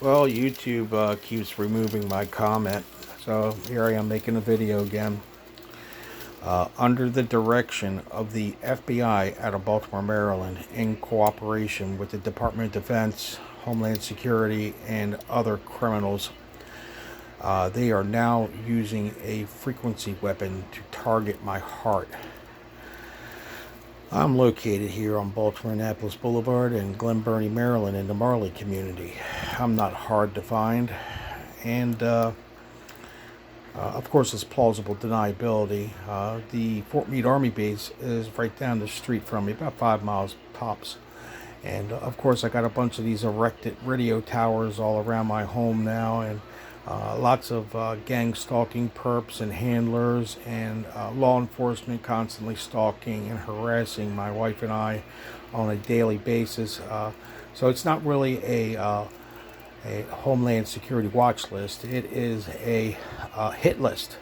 Well, YouTube keeps removing my comment, so here I am making a video again. Under the direction of the FBI out of Baltimore, Maryland, in cooperation with the Department of Defense, Homeland Security, and other criminals, they are now using a frequency weapon to target my heart. I'm located here on Baltimore Annapolis Boulevard in Glen Burnie, Maryland, in the Marley community. I'm not hard to find, and of course, it's plausible deniability. The Fort Meade Army base is right down the street from me, about 5 miles tops. And of course, I got a bunch of these erected radio towers all around my home now, and lots of gang stalking perps and handlers, and law enforcement constantly stalking and harassing my wife and I on a daily basis. So it's not really a Homeland Security watch list. It is a hit list.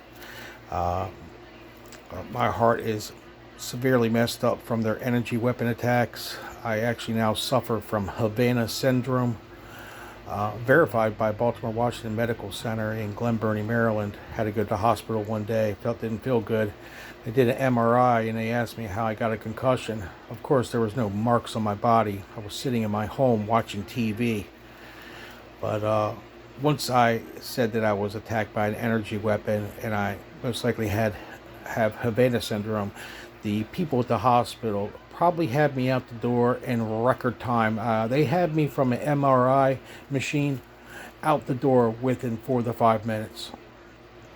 My heart is severely messed up from their energy weapon attacks. I actually now suffer from Havana syndrome, verified by Baltimore Washington Medical Center in Glen Burnie, Maryland. Had to go to the hospital one day. Didn't feel good. They did an MRI and they asked me how I got a concussion. Of course, there was no marks on my body. I was sitting in my home watching TV. But once I said that I was attacked by an energy weapon and I most likely have Havana syndrome, the people at the hospital probably had me out the door in record time. They had me from an MRI machine out the door within 4 to 5 minutes.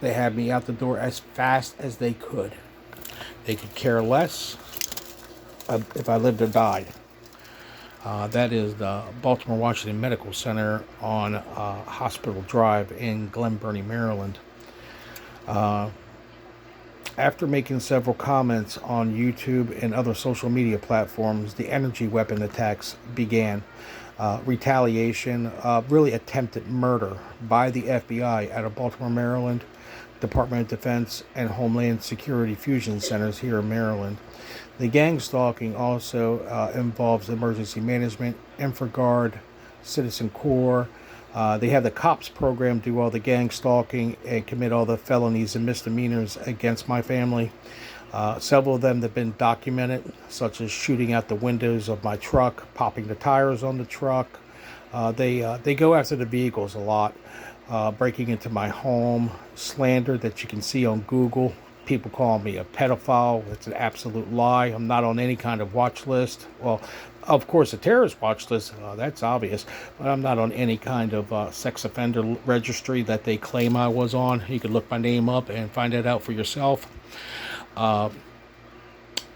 They had me out the door as fast as they could. They could care less if I lived or died. That is the Baltimore Washington Medical Center on Hospital Drive in Glen Burnie, Maryland. After making several comments on YouTube and other social media platforms, the energy weapon attacks began. Retaliation, really attempted murder by the FBI out of Baltimore, Maryland, Department of Defense, and Homeland Security fusion centers here in Maryland. The gang stalking also involves emergency management, InfraGard, Citizen Corps. They have the cops program do all the gang stalking and commit all the felonies and misdemeanors against my family. Several of them have been documented, such as shooting out the windows of my truck, popping the tires on the truck. They go after the vehicles a lot, breaking into my home, slander that you can see on Google. People call me a pedophile. It's an absolute lie. I'm not on any kind of watch list. Well, of course, a terrorist watch list, that's obvious, but I'm not on any kind of sex offender registry that they claim I was on. You can look my name up and find that out for yourself.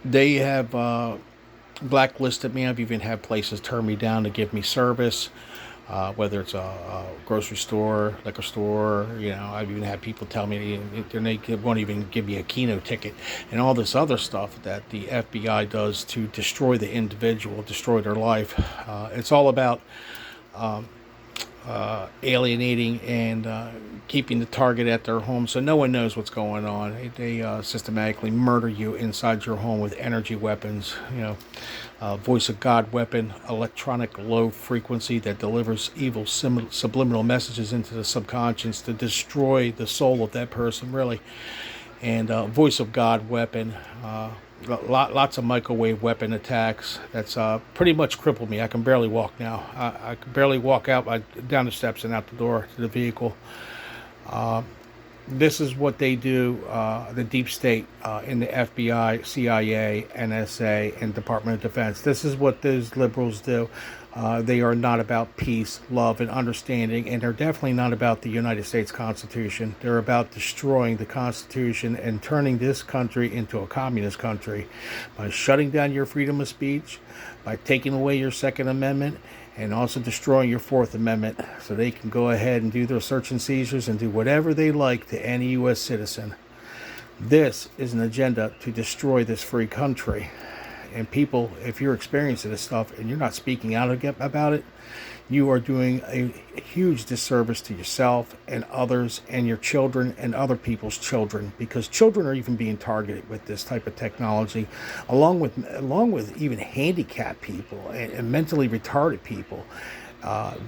They have blacklisted me. I've even had places turn me down to give me service. Whether it's a grocery store, liquor store, I've even had people tell me they won't even give me a Keno ticket, and all this other stuff that the FBI does to destroy the individual, destroy their life. It's all about alienating and keeping the target at their home so no one knows what's going on. They systematically murder you inside your home with energy weapons, voice of God weapon, electronic low frequency that delivers evil subliminal messages into the subconscious to destroy the soul of that person, really. And voice of God weapon, lots of microwave weapon attacks. That's pretty much crippled me. I can barely walk now. I can barely walk out down the steps and out the door to the vehicle. This is what they do, the deep state in the FBI, CIA, NSA, and Department of Defense. This is what those liberals do. They are not about peace, love, and understanding, and they're definitely not about the United States Constitution. They're about destroying the Constitution and turning this country into a communist country by shutting down your freedom of speech, by taking away your Second Amendment, and also destroying your Fourth Amendment so they can go ahead and do their search and seizures and do whatever they like to any U.S. citizen. This is an agenda to destroy this free country. And people, if you're experiencing this stuff and you're not speaking out about it, you are doing a huge disservice to yourself and others and your children and other people's children, because children are even being targeted with this type of technology, along with even handicapped people and mentally retarded people.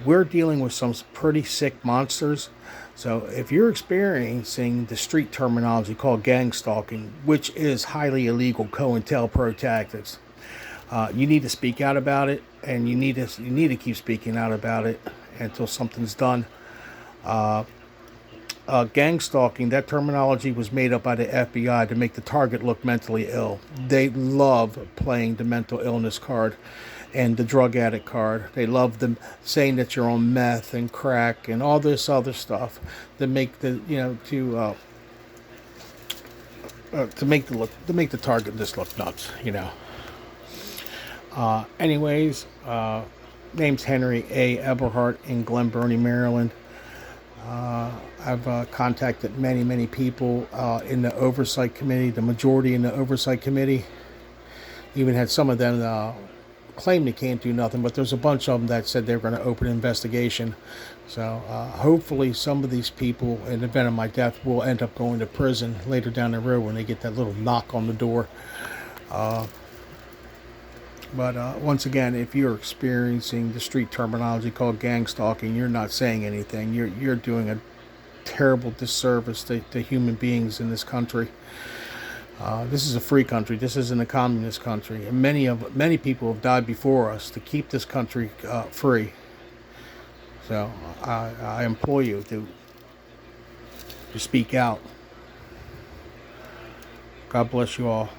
We're dealing with some pretty sick monsters. So if you're experiencing the street terminology called gang stalking, which is highly illegal COINTELPRO tactics, you need to speak out about it, and you need to keep speaking out about it until something's done. Gang stalking, that terminology was made up by the FBI to make the target look mentally ill. They love playing the mental illness card and the drug addict card. They love them saying that you're on meth and crack and all this other stuff to make the to make the target just look nuts. Anyways, name's Henry A. Eberhardt in Glen Burnie, Maryland. I've contacted many people in the oversight committee, the majority in the oversight committee. Even had some of them claim they can't do nothing, but there's a bunch of them that said they're going to open an investigation. So hopefully some of these people, in the event of my death, will end up going to prison later down the road when they get that little knock on the door. But once again, if you're experiencing the street terminology called gang stalking, you're not saying anything. You're doing a terrible disservice to human beings in this country. This is a free country. This isn't a communist country, and many people have died before us to keep this country free. So I implore you to speak out. God bless you all.